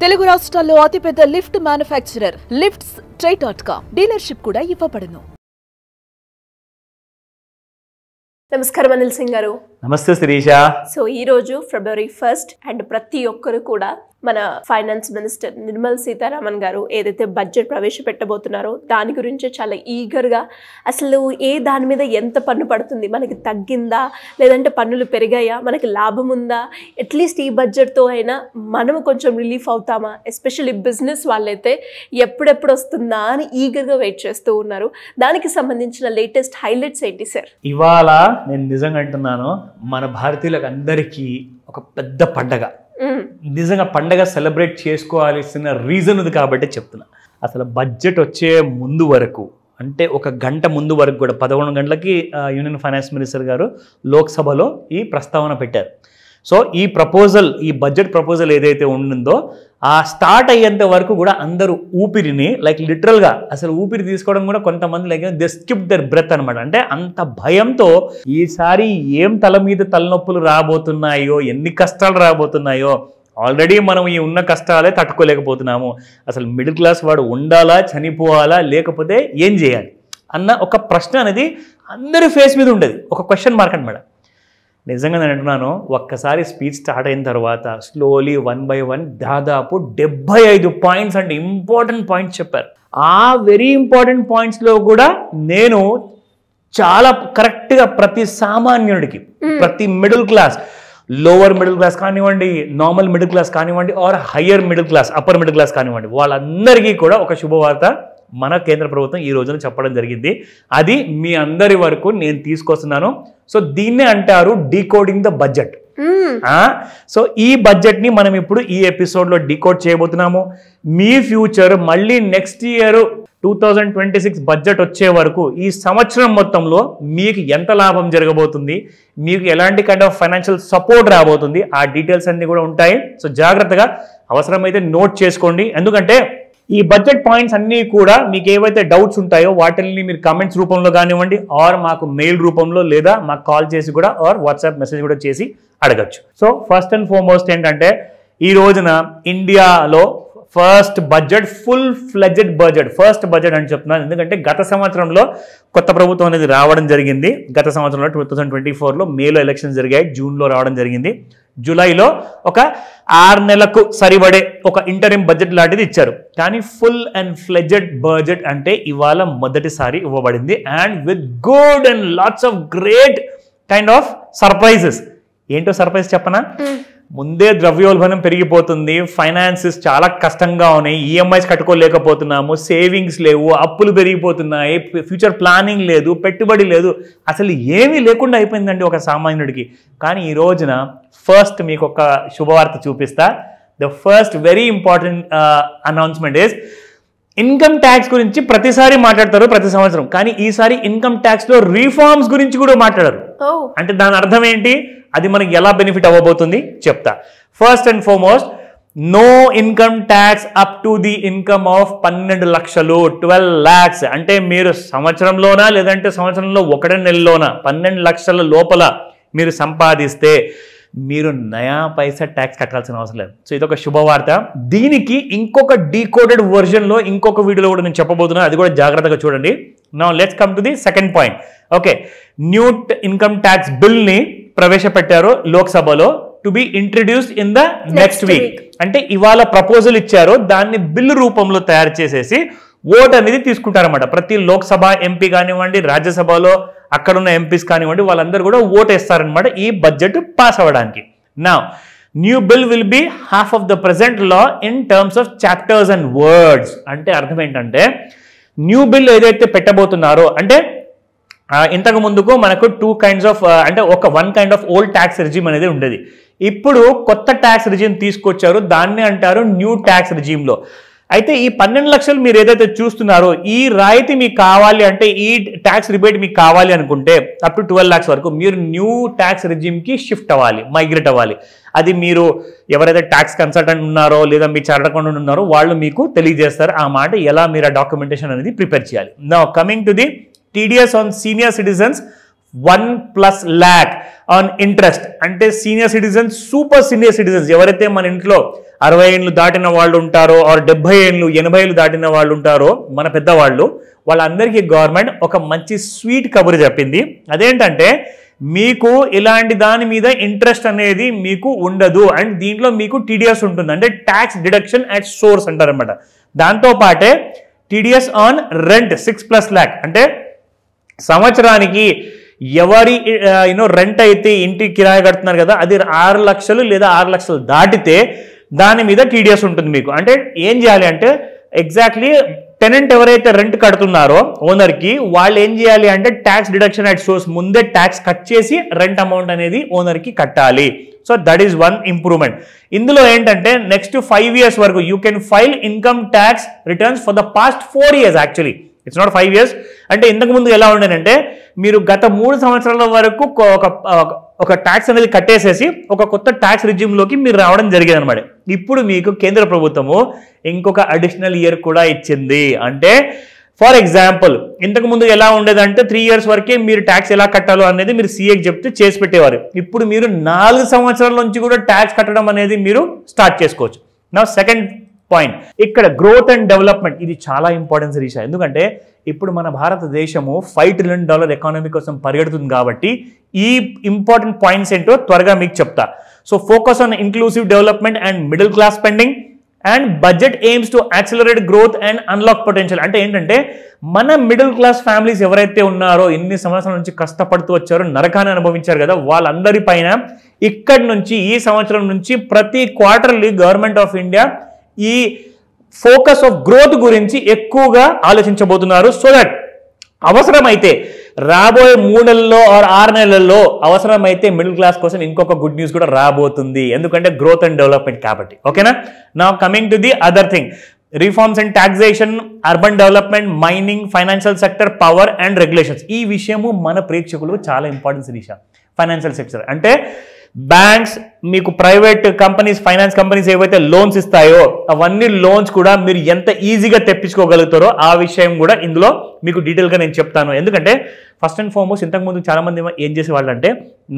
తెలుగు రాష్ట్రాల్లో అతిపెద్ద lift manufacturer lifts dealership కూడా ఇవ్వబడును. నమస్కారం అనిల్ సింగ్ గారు. నమస్తే శిరీష. సో ఈ రోజు February 1st అండ్ ప్రతి ఒక్కరు కూడా మన ఫైనాన్స్ మినిస్టర్ నిర్మల్ సీతారామన్ గారు ఏదైతే బడ్జెట్ ప్రవేశపెట్టబోతున్నారో దాని గురించి చాలా ఈగర్గా అసలు దాని మీద ఎంత పన్ను పడుతుంది, మనకి తగ్గిందా లేదంటే పన్నులు పెరిగాయా, మనకి లాభం ఉందా, అట్లీస్ట్ ఈ బడ్జెట్తో అయినా మనం కొంచెం రిలీఫ్ అవుతామా, ఎస్పెషల్లీ బిజినెస్ వాళ్ళైతే ఎప్పుడెప్పుడు వస్తుందా అని ఈగర్గా వెయిట్ చేస్తూ ఉన్నారు. దానికి సంబంధించిన లేటెస్ట్ హైలైట్స్ ఏంటి సార్? ఇవాళ నేను నిజంగా అంటున్నాను, మన భారతీయులకు అందరికీ ఒక పెద్ద పండగ. నిజంగా పండగ సెలబ్రేట్ చేసుకోవాల్సిన రీజన్ ఉంది కాబట్టి చెప్తున్నా. అసలు బడ్జెట్ వచ్చే ముందు వరకు అంటే ఒక గంట ముందు వరకు కూడా 11 గంటలకి యూనియన్ ఫైనాన్స్ మినిస్టర్ గారు లోక్సభలో ఈ ప్రస్తావన పెట్టారు. సో ఈ బడ్జెట్ ప్రపోజల్ ఏదైతే ఉండిందో ఆ స్టార్ట్ అయ్యేంత వరకు కూడా అందరూ ఊపిరిని లిటరల్గా అసలు ఊపిరి తీసుకోవడం కూడా కొంతమంది దే స్కిప్ దర్ బ్రెత్ అనమాట. అంటే అంత భయంతో ఈసారి ఏం తల మీద తలనొప్పులు రాబోతున్నాయో, ఎన్ని కష్టాలు రాబోతున్నాయో, ఆల్రెడీ మనం ఈ ఉన్న కష్టాలే తట్టుకోలేకపోతున్నాము. అసలు మిడిల్ క్లాస్ వాడు ఉండాలా, చనిపోవాలా, లేకపోతే ఏం చేయాలి అన్న ఒక ప్రశ్న అనేది అందరి ఫేస్ మీద ఉండేది, ఒక క్వశ్చన్ మార్క్ అనమాట. నిజంగా నేను అంటున్నాను, ఒక్కసారి స్పీచ్ స్టార్ట్ అయిన తర్వాత స్లోలీ 1 by 1 దాదాపు 75 పాయింట్స్ అంటే ఇంపార్టెంట్ పాయింట్స్ చెప్పారు. ఆ వెరీ ఇంపార్టెంట్ పాయింట్స్లో కూడా నేను చాలా కరెక్ట్గా ప్రతి సామాన్యుడికి, ప్రతి middle class, lower middle class కానివ్వండి, నార్మల్ మిడిల్ క్లాస్ కానివ్వండి, or higher middle class, upper middle class కానివ్వండి, వాళ్ళందరికీ కూడా ఒక శుభవార్త మన కేంద్ర ప్రభుత్వం ఈ రోజున చెప్పడం జరిగింది. అది మీ అందరి వరకు నేను తీసుకొస్తున్నాను. సో దీన్నే అంటారు డీకోడింగ్ ద బడ్జెట్. సో ఈ బడ్జెట్ని మనం ఇప్పుడు ఈ ఎపిసోడ్లో డీకోడ్ చేయబోతున్నాము. మీ ఫ్యూచర్ మళ్ళీ నెక్స్ట్ ఇయర్ 2026 బడ్జెట్ వచ్చే వరకు ఈ సంవత్సరం మొత్తంలో మీకు ఎంత లాభం జరగబోతుంది, మీకు ఎలాంటి కైండ్ ఆఫ్ ఫైనాన్షియల్ సపోర్ట్ రాబోతుంది, ఆ డీటెయిల్స్ అన్నీ కూడా ఉంటాయి. సో జాగ్రత్తగా అవసరమైతే నోట్ చేసుకోండి. ఎందుకంటే ఈ బడ్జెట్ పాయింట్స్ అన్నీ కూడా మీకు ఏవైతే డౌట్స్ ఉంటాయో వాటిని మీరు కామెంట్స్ రూపంలో కానివ్వండి, ఆర్ మాకు మెయిల్ రూపంలో, లేదా మాకు కాల్ చేసి కూడా, ఆర్ వాట్సాప్ మెసేజ్ కూడా చేసి అడగచ్చు. సో ఫస్ట్ అండ్ ఫార్మోస్ట్ ఏంటంటే ఈ రోజున ఇండియాలో first budget, full fledged budget, first budget అని చెప్తున్నాను. ఎందుకంటే గత సంవత్సరంలో కొత్త ప్రభుత్వం అనేది రావడం జరిగింది. గత సంవత్సరంలో 2024లో మేలో ఎలక్షన్స్ జరిగాయి, జూన్లో రావడం జరిగింది. జూలైలో ఒక 6 నెలలకు సరిపడే ఒక ఇంటరిమ్ బడ్జెట్ లాంటిది ఇచ్చారు. కానీ ఫుల్ అండ్ ఫ్లెడ్జెడ్ బడ్జెట్ అంటే ఇవాళ మొదటిసారి ఇవ్వబడింది, and with good and lots of great kind of surprises. ఏంటో సర్ప్రైజ్ చెప్పనా? ముందే ద్రవ్యోల్బణం పెరిగిపోతుంది, ఫైనాన్సెస్ చాలా కష్టంగా ఉన్నాయి, ఈఎంఐస్ కట్టుకోలేకపోతున్నాము, సేవింగ్స్ లేవు, అప్పులు పెరిగిపోతున్నాయి, ఫ్యూచర్ ప్లానింగ్ లేదు, పెట్టుబడి లేదు, అసలు ఏమీ లేకుండా అయిపోయిందండి ఒక సామాన్యుడికి. కానీ ఈ రోజున ఫస్ట్ మీకు ఒక శుభవార్త చూపిస్తా. The first very important announcement is income tax గురించి ప్రతిసారి మాట్లాడతారు ప్రతి సంవత్సరం, కానీ ఈసారి ఇన్కమ్ ట్యాక్స్ లో రిఫార్మ్స్ గురించి కూడా మాట్లాడారు. అంటే దాని అర్థం ఏంటి, అది మనకి ఎలా బెనిఫిట్ అవ్వబోతుంది చెప్తా. First and foremost, no income tax up to the income of 12 లక్షలు, 12 lakhs. అంటే మీరు సంవత్సరంలోనా లేదంటే సంవత్సరంలో 1 నెలలోనా 12 లక్షల లోపల మీరు సంపాదిస్తే మీరు నయా పైసా ట్యాక్స్ కట్టాల్సిన అవసరం లేదు. సో ఇదొక శుభవార్త. దీనికి ఇంకొక డీకోడెడ్ వర్జన్లో ఇంకొక వీడియోలో కూడా నేను చెప్పబోతున్నాను, అది కూడా జాగ్రత్తగా చూడండి. Now let's come to the second point. Okay, new income tax బిల్ని ప్రవేశపెట్టారు లోక్సభలో, to be introduced in the next week. అంటే ఇవాళ ప్రపోజల్ ఇచ్చారు, దాన్ని బిల్లు రూపంలో తయారు చేసేసి ఓట్ అనేది తీసుకుంటారన్నమాట. ప్రతి లోక్సభ ఎంపీ కానివ్వండి, రాజ్యసభలో అక్కడున్న ఎంపీస్ కానివ్వండి, వాళ్ళందరూ కూడా ఓట్ వేస్తారనమాట ఈ బడ్జెట్ పాస్ అవ్వడానికి. Now new bill will be half of the present law in terms of chapters and words. అంటే అర్థం ఏంటంటే న్యూ బిల్ ఏదైతే పెట్టబోతున్నారో, అంటే ఇంతకు ముందుకు మనకు 2 kinds ఆఫ్ అంటే one kind of old tax regime అనేది ఉండేది. ఇప్పుడు కొత్త ట్యాక్స్ రిజీమ్ తీసుకొచ్చారు, దాన్ని అంటారు న్యూ ట్యాక్స్ రిజీమ్లో. అయితే ఈ 12 లక్షలు మీరు ఏదైతే చూస్తున్నారో, ఈ రాయితీ మీకు కావాలి అంటే, ఈ ట్యాక్స్ రిబేట్ మీకు కావాలి అనుకుంటే అప్ టు 12 lakhs వరకు మీరు న్యూ ట్యాక్స్ రిజిమ్కి షిఫ్ట్ అవ్వాలి, మైగ్రేట్ అవ్వాలి. అది మీరు ఎవరైతే ట్యాక్స్ కన్సల్టెంట్ ఉన్నారో లేదా మీ చార్టర్డ్ అకౌంటెంట్ ఉన్నారో వాళ్ళు మీకు తెలియజేస్తారు ఆ మాట, ఎలా మీరు ఆ డాక్యుమెంటేషన్ అనేది ప్రిపేర్ చేయాలి. Now coming to the TDS on senior citizens 1+ lakh on interest. అంటే senior citizens, super senior citizens ఎవరైతే మన ఇంట్లో 60 ఏళ్ళు దాటిన వాళ్ళు ఉంటారో, ఆర్ 70 ఏళ్ళు 80 ఏళ్ళు దాటిన వాళ్ళు ఉంటారో, మన పెద్దవాళ్ళు, వాళ్ళందరికీ గవర్నమెంట్ ఒక మంచి స్వీట్ కబురు చెప్పింది. అదేంటంటే మీకు ఇలాంటి దాని మీద ఇంట్రెస్ట్ అనేది మీకు ఉండదు, అండ్ దీంట్లో మీకు టీడీఎస్ ఉంటుంది, అంటే ట్యాక్స్ డిడక్షన్ అట్ సోర్స్ అంటారనమాట. దాంతోపాటే టీడీఎస్ ఆన్ రెంట్ 6+ lakh, అంటే సంవత్సరానికి ఎవరి రెంట్ అయితే ఇంటి కిరాయి కడుతున్నారు కదా, అది 6 లక్షలు లేదా 6 లక్షలు దాటితే దాని మీద టీడీఎస్ ఉంటుంది మీకు. అంటే ఏం చేయాలి అంటే ఎగ్జాక్ట్లీ టెనెంట్ ఎవరైతే రెంట్ కడుతున్నారో ఓనర్కి, వాళ్ళు ఏం చేయాలి అంటే ట్యాక్స్ డిడక్షన్ అట్ సోర్స్ ముందే ట్యాక్స్ కట్ చేసి రెంట్ అమౌంట్ అనేది ఓనర్కి కట్టాలి. So that is one improvement. ఇందులో ఏంటంటే నెక్స్ట్ 5 years వరకు you can file income tax returns for the past 4 years. Actually it's not 5 years. అంటే ఇంతకు ముందు ఎలా ఉండేనంటే మీరు గత 3 సంవత్సరాల వరకు ఒక ట్యాక్స్ అనేది కట్టేసేసి ఒక కొత్త ట్యాక్స్ రిజ్యూమ్లోకి మీరు రావడం జరిగేది అనమాట. ఇప్పుడు మీకు కేంద్ర ప్రభుత్వము ఇంకొక అడిషనల్ ఇయర్ కూడా ఇచ్చింది. అంటే ఫర్ ఎగ్జాంపుల్ ఇంతకు ముందు ఎలా ఉండేదంటే 3 years వరకే మీరు ట్యాక్స్ ఎలా కట్టాలో అనేది మీరు సీఏకి చెప్తే చేసి పెట్టేవారు. ఇప్పుడు మీరు 4 సంవత్సరాల నుంచి కూడా ట్యాక్స్ కట్టడం అనేది మీరు స్టార్ట్ చేసుకోవచ్చు. నా సెకండ్ పాయింట్, ఇక్కడ గ్రోత్ అండ్ డెవలప్మెంట్, ఇది చాలా ఇంపార్టెన్స్ రీచ్. ఎందుకంటే ఇప్పుడు మన భారతదేశము $5 trillion ఎకానమీ కోసం పరిగెడుతుంది కాబట్టి ఈ ఇంపార్టెంట్ పాయింట్స్ ఏంటో త్వరగా మీకు చెప్తా. So focus on inclusive development and middle class spending, and budget AIIMS to accelerate growth and unlock potential. అంటే ఏంటంటే మన మిడిల్ క్లాస్ ఫ్యామిలీస్ ఎవరైతే ఉన్నారో, ఇన్ని సంవత్సరాల నుంచి కష్టపడుతూ వచ్చారో, నరకాన్ని అనుభవించారు కదా, వాళ్ళందరి పైన ఇక్కడి నుంచి ఈ సంవత్సరం నుంచి ప్రతి క్వార్టర్లీ గవర్నమెంట్ ఆఫ్ ఇండియా ఈ ఫోకస్ ఆఫ్ గ్రోత్ గురించి ఎక్కువగా ఆలోచించబోతున్నారు. సో దట్ అవసరమైతే రాబోయే 3 నెలల్లో ఆర్ 6 నెలల్లో అవసరమైతే మిడిల్ క్లాస్ కోసం ఇంకొక గుడ్ న్యూస్ కూడా రాబోతుంది. ఎందుకంటే గ్రోత్ అండ్ డెవలప్మెంట్ కాబట్టి. ఓకేనా? Now coming to the other thing, reforms and taxation, urban development, mining, financial sector, power and regulations. ఈ విషయము మన ప్రేక్షకులు చాలా ఇంపార్టెన్స్ విషయం. ఫైనాన్షియల్ సెక్టర్ అంటే బ్యాంక్స్, మీకు ప్రైవేట్ కంపెనీస్, ఫైనాన్స్ కంపెనీస్ ఏవైతే లోన్స్ ఇస్తాయో అవన్నీ లోన్స్ కూడా మీరు ఎంత ఈజీగా తెప్పించుకోగలుగుతారో ఆ విషయం కూడా ఇందులో మీకు డీటెయిల్గా నేను చెప్తాను. ఎందుకంటే ఫస్ట్ అండ్ ఫార్మోస్ట్ ఇంతకుముందు చాలామంది ఏం చేసేవాళ్ళు అంటే,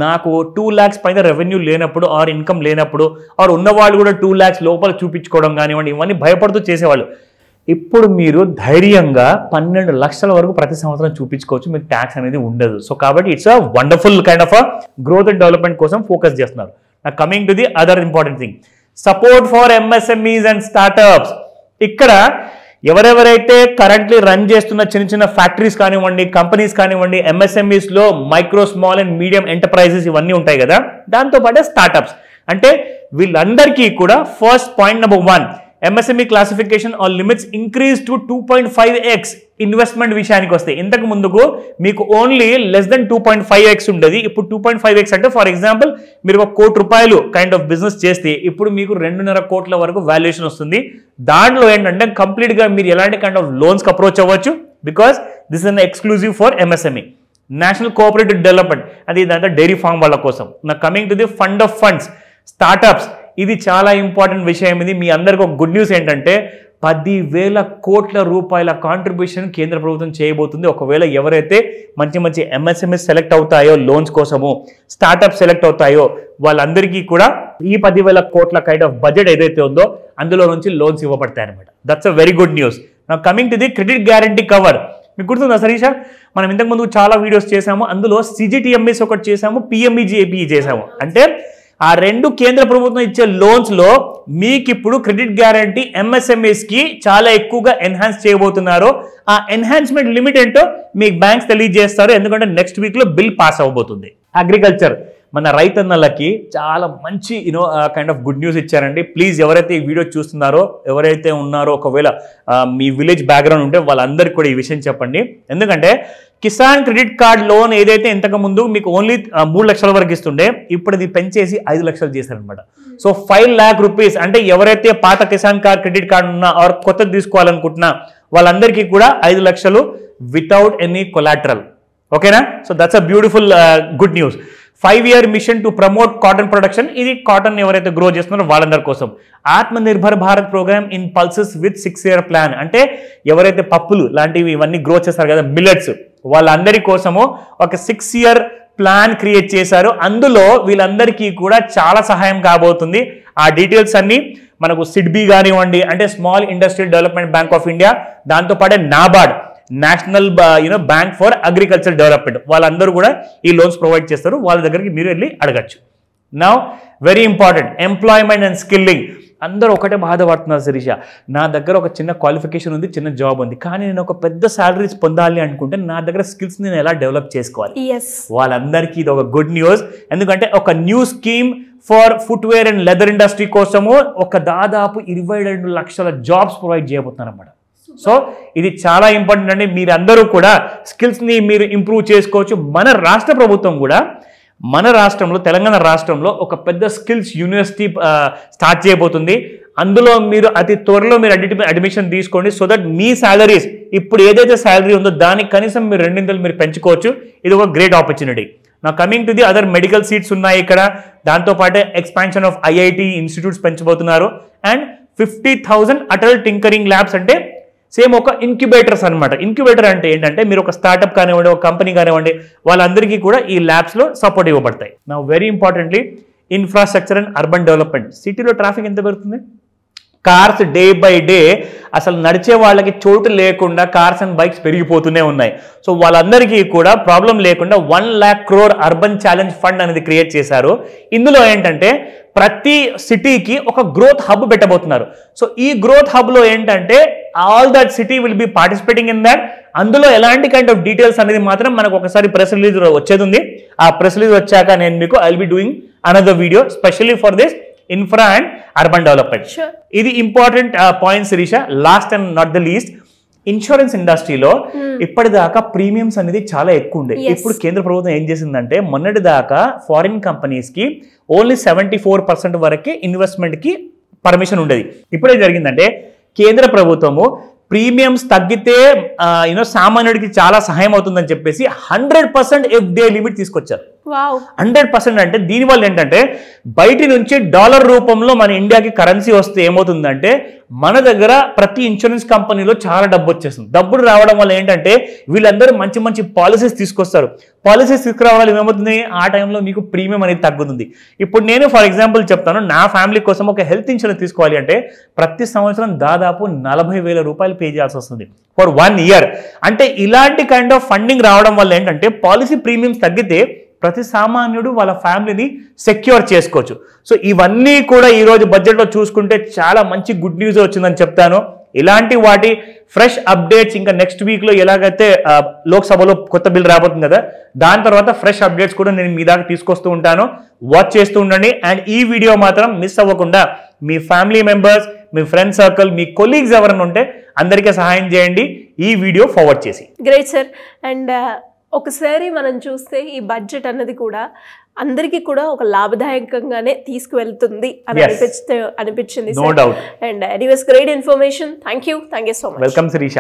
నాకు 2 lakhs పైన రెవెన్యూ లేనప్పుడు ఆర్ ఇన్కమ్ లేనప్పుడు ఆర్ ఉన్నవాళ్ళు కూడా 2 lakhs లోపల చూపించుకోవడం కానివ్వండి, ఇవన్నీ భయపడుతూ చేసేవాళ్ళు. ఇప్పుడు మీరు ధైర్యంగా 12 లక్షల వరకు ప్రతి సంవత్సరం చూపించుకోవచ్చు, మీకు ట్యాక్స్ అనేది ఉండదు. సో కాబట్టి it's a wonderful kind of growth and development కోసం ఫోకస్ చేస్తున్నారు. నా coming to the other important thing, support for MSMEs and startups. ఇక్కడ ఎవరెవరైతే కరెంట్లీ రన్ చేస్తున్న చిన్న చిన్న ఫ్యాక్టరీస్ కానివ్వండి, కంపెనీస్ కానివ్వండి, ఎంఎస్ఎంఈస్లో micro, small and medium enterprises ఇవన్నీ ఉంటాయి కదా, దాంతోపాటే స్టార్ట్అప్స్. అంటే వీళ్ళందరికీ కూడా first point number 1, MSME classification or limits increase to 2.5x investment విషయానికి వస్తే. ఇంతకు ముందుకు మీకు ఓన్లీ లెస్ దెన్ 2.5x ఉండేది, ఇప్పుడు 2.5x. అంటే ఫర్ ఎగ్జాంపుల్ మీరు ₹1 కోటి కైండ్ ఆఫ్ బిజినెస్ చేస్తే ఇప్పుడు మీకు 2.5 కోట్ల వరకు వాల్యుయేషన్ వస్తుంది. దాంట్లో ఏంటంటే కంప్లీట్గా మీరు ఎలాంటి కైండ్ ఆఫ్ లోన్స్కి అప్రోచ్ అవ్వచ్చు, because this is an exclusive for MSME. National cooperative development, అది ఇదంతా డైరీ ఫార్మ్ వాళ్ళ కోసం. నా coming to the fund of funds, startups, ఇది చాలా ఇంపార్టెంట్ విషయం. ఇది మీ అందరికి ఒక గుడ్ న్యూస్ ఏంటంటే 10,000 కోట్ల రూపాయల కాంట్రిబ్యూషన్ కేంద్ర ప్రభుత్వం చేయబోతుంది. ఒకవేళ ఎవరైతే మంచి మంచి ఎంఎస్ఎంఎస్ సెలెక్ట్ అవుతాయో లోన్స్ కోసము, స్టార్ట్అప్ సెలెక్ట్ అవుతాయో వాళ్ళందరికీ కూడా ఈ 10,000 కోట్ల కైండ్ ఆఫ్ బడ్జెట్ ఏదైతే ఉందో అందులో నుంచి లోన్స్ ఇవ్వబడతాయి అనమాట. That's a very good news. Now coming to the credit guarantee cover. మీకు గుర్తుందా సరీషా, మనం ఇంతకుముందు చాలా వీడియోస్ చేసాము, అందులో CGTMS ఒకటి చేసాము, PMEGAPE చేసాము. అంటే ఆ 2 కేంద్ర ప్రభుత్వం ఇచ్చే లోన్స్ లో మీకు ఇప్పుడు క్రెడిట్ గ్యారంటీ MSMEs కి చాలా ఎక్కువగా ఎన్హాన్స్ చేయబోతున్నారు. ఆ ఎన్హాన్స్మెంట్ లిమిట్ ఏంటో మీకు బ్యాంక్స్ తెలియజేస్తారు, ఎందుకంటే నెక్స్ట్ వీక్ లో బిల్ పాస్ అవబోతుంది. అగ్రికల్చర్, మన రైతన్నలకి చాలా మంచి కైండ్ ఆఫ్ గుడ్ న్యూస్ ఇచ్చారండి. ప్లీజ్ ఎవరైతే ఈ వీడియో చూస్తున్నారో, ఎవరైతే ఉన్నారో, ఒకవేళ మీ విలేజ్ బ్యాక్గ్రౌండ్ ఉంటే వాళ్ళందరికీ కూడా ఈ విషయం చెప్పండి. ఎందుకంటే కిసాన్ క్రెడిట్ కార్డ్ లోన్ ఏదైతే ఇంతకు ముందు మీకు ఓన్లీ 3 లక్షల వరకు ఇస్తుండే, ఇప్పుడు ఇది పెంచేసి 5 లక్షలు చేశారనమాట. సో 5 lakh rupees, అంటే ఎవరైతే పాత కిసాన్ కార్డ్ క్రెడిట్ కార్డు ఉన్నా ఆర్ కొత్తది తీసుకోవాలనుకుంటున్నా వాళ్ళందరికీ కూడా 5 లక్షలు వితౌట్ ఎనీ కొలాటరల్. ఓకేనా? So that's a beautiful good news. 5-year mission to promote cotton production, ఇది కాటన్ ఎవరైతే గ్రో చేస్తున్నారో వాళ్ళందరి కోసం. Atmanirbhar Bharat program in pulses with 6-year plan, అంటే ఎవరైతే పప్పులు లాంటివి ఇవన్నీ గ్రో చేస్తారు కదా, మిల్లెట్స్, వాళ్ళందరి కోసము ఒక 6-year ప్లాన్ క్రియేట్ చేశారు. అందులో వీళ్ళందరికీ కూడా చాలా సహాయం కాబోతుంది. ఆ డీటెయిల్స్ అన్ని మనకు సిడ్బీ కానివ్వండి, అంటే small industrial development bank of India, దాంతోపాటే NABARD, national bank for agriculture development, వాళ్ళందరూ కూడా ఈ లోన్స్ ప్రొవైడ్ చేస్తారు. వాళ్ళ దగ్గరికి మీరు వెళ్ళి అడగచ్చు. Now very important, employment and skilling. అందరూ ఒకటే బాధపడుతున్నారు, శిరీష నా దగ్గర ఒక చిన్న క్వాలిఫికేషన్ ఉంది, చిన్న జాబ్ ఉంది, కానీ నేను ఒక పెద్ద శాలరీస్ పొందాలి అనుకుంటే నా దగ్గర స్కిల్స్ నేను ఎలా డెవలప్ చేసుకోవాలి? వాళ్ళందరికీ ఇది ఒక గుడ్ న్యూస్. ఎందుకంటే ఒక new scheme for footwear and leather industry కోసము ఒక దాదాపు 22 లక్షల జాబ్స్ ప్రొవైడ్ చేయబోతున్నారు అన్నమాట. సో ఇది చాలా ఇంపార్టెంట్ అండి. మీరందరూ కూడా స్కిల్స్ని మీరు ఇంప్రూవ్ చేసుకోవచ్చు. మన రాష్ట్ర ప్రభుత్వం కూడా మన రాష్ట్రంలో, తెలంగాణ రాష్ట్రంలో ఒక పెద్ద స్కిల్స్ యూనివర్సిటీ స్టార్ట్ చేయబోతుంది. అందులో మీరు అతి త్వరలో మీరు అడ్మిషన్ తీసుకోండి. సో దట్ మీ శాలరీస్ ఇప్పుడు ఏదైతే శాలరీ ఉందో దానికి కనీసం మీరు 2 మీరు పెంచుకోవచ్చు. ఇది ఒక great opportunity. Now coming to the other medical seats ఉన్నాయి ఇక్కడ. దాంతోపాటే ఎక్స్పాన్షన్ ఆఫ్ ఐఐటి ఇన్స్టిట్యూట్స్ పెంచబోతున్నారు. అండ్ 50,000 అటల్ టింకరింగ్ ల్యాబ్స్, అంటే సేమ్ ఒక ఇంక్యుబేటర్స్ అనమాట. ఇంక్యుబేటర్ అంటే ఏంటంటే మీరు ఒక స్టార్ట్అప్ కానివ్వండి, ఒక కంపెనీ కానివ్వండి, వాళ్ళందరికీ కూడా ఈ ల్యాబ్స్లో సపోర్ట్ ఇవ్వబడతాయి. నా very importantly infrastructure and urban development. సిటీలో ట్రాఫిక్ ఎంత పెరుగుతుంది? కార్స్ డే బై డే అసలు నడిచే వాళ్ళకి చోటు లేకుండా కార్స్ అండ్ బైక్స్ పెరిగిపోతూనే ఉన్నాయి. సో వాళ్ళందరికీ కూడా ప్రాబ్లం లేకుండా 1 lakh crore urban challenge fund అనేది క్రియేట్ చేశారు. ఇందులో ఏంటంటే ప్రతి సిటీకి ఒక గ్రోత్ హబ్ పెట్టబోతున్నారు. సో ఈ గ్రోత్ హబ్లో ఏంటంటే all that city will be participating in that. అందులో ఎలాంటి కైండ్ ఆఫ్ డీటెయిల్స్ అనేది మాత్రం మనకు ఒకసారి ప్రెస్ రిలీజ్ వచ్చేది ఉంది. ఆ ప్రెస్ రిలీజ్ వచ్చాక నేను మీకు I will be doing another video specially for this infra and urban development. ఇది important point Sirisha. Last and not the least, insurance ఇండస్ట్రీలో ఇప్పటిదాకా ప్రీమియమ్స్ అనేది చాలా ఎక్కువ ఉండే. ఇప్పుడు కేంద్ర ప్రభుత్వం ఏం చేసిందంటే మొన్నటి దాకా ఫారిన్ కంపెనీస్ కి ఓన్లీ 74% వరకే ఇన్వెస్ట్మెంట్ కి పర్మిషన్ ఉండేది. ఇప్పుడు ఏం జరిగిందంటే కేంద్ర ప్రభుత్వము ప్రీమియమ్స్ తగ్గితే సామాన్యుడికి చాలా సహాయం అవుతుందని చెప్పేసి 100% ఎఫ్డిఐ లిమిట్ తీసుకొచ్చారు. 100% అంటే దీనివల్ల ఏంటంటే బయటి నుంచి డాలర్ రూపంలో మన ఇండియాకి కరెన్సీ వస్తే ఏమవుతుందంటే మన దగ్గర ప్రతి ఇన్సూరెన్స్ కంపెనీలో చాలా డబ్బు వచ్చేస్తుంది. డబ్బులు రావడం వల్ల ఏంటంటే వీళ్ళందరూ మంచి మంచి పాలసీస్ తీసుకొస్తారు. పాలసీస్ తీసుకురావడం వల్ల ఏమవుతుంది, ఆ టైంలో మీకు ప్రీమియం అనేది తగ్గుతుంది. ఇప్పుడు నేను ఫర్ ఎగ్జాంపుల్ చెప్తాను, నా ఫ్యామిలీ కోసం ఒక హెల్త్ ఇన్సూరెన్స్ తీసుకోవాలి అంటే ప్రతి సంవత్సరం దాదాపు 40,000 రూపాయలు పే చేయాల్సి వస్తుంది ఫర్ 1 year. అంటే ఇలాంటి కైండ్ ఆఫ్ ఫండింగ్ రావడం వల్ల ఏంటంటే పాలసీ ప్రీమియమ్స్ తగ్గితే ప్రతి సామాన్యుడు వాళ్ళ ఫ్యామిలీని సెక్యూర్ చేసుకోవచ్చు. సో ఇవన్నీ కూడా ఈరోజు బడ్జెట్లో చూసుకుంటే చాలా మంచి గుడ్ న్యూస్ వచ్చిందని చెప్తాను. ఇలాంటి వాటి ఫ్రెష్ అప్డేట్స్ ఇంకా నెక్స్ట్ వీక్లో ఎలాగైతే లోక్సభలో కొత్త బిల్ రాబోతుంది కదా, దాని తర్వాత ఫ్రెష్ అప్డేట్స్ కూడా నేను మీ దాకా తీసుకొస్తూ ఉంటాను. వాచ్ చేస్తూ ఉండండి. అండ్ ఈ వీడియో మాత్రం మిస్ అవ్వకుండా మీ ఫ్యామిలీ మెంబర్స్, మీ ఫ్రెండ్ సర్కిల్, మీ కొలీగ్స్ ఎవరైనా ఉంటే అందరికీ సహాయం చేయండి ఈ వీడియో ఫార్వర్డ్ చేసి. Great sir. అండ్ ఒకసారి మనం చూస్తే ఈ బడ్జెట్ అన్నది కూడా అందరికీ కూడా ఒక లాభదాయకంగానే తీసుకువెళ్తుంది అని అనిపించింది. No doubt. And it was great information. Thank you so much. Welcome Sirisha.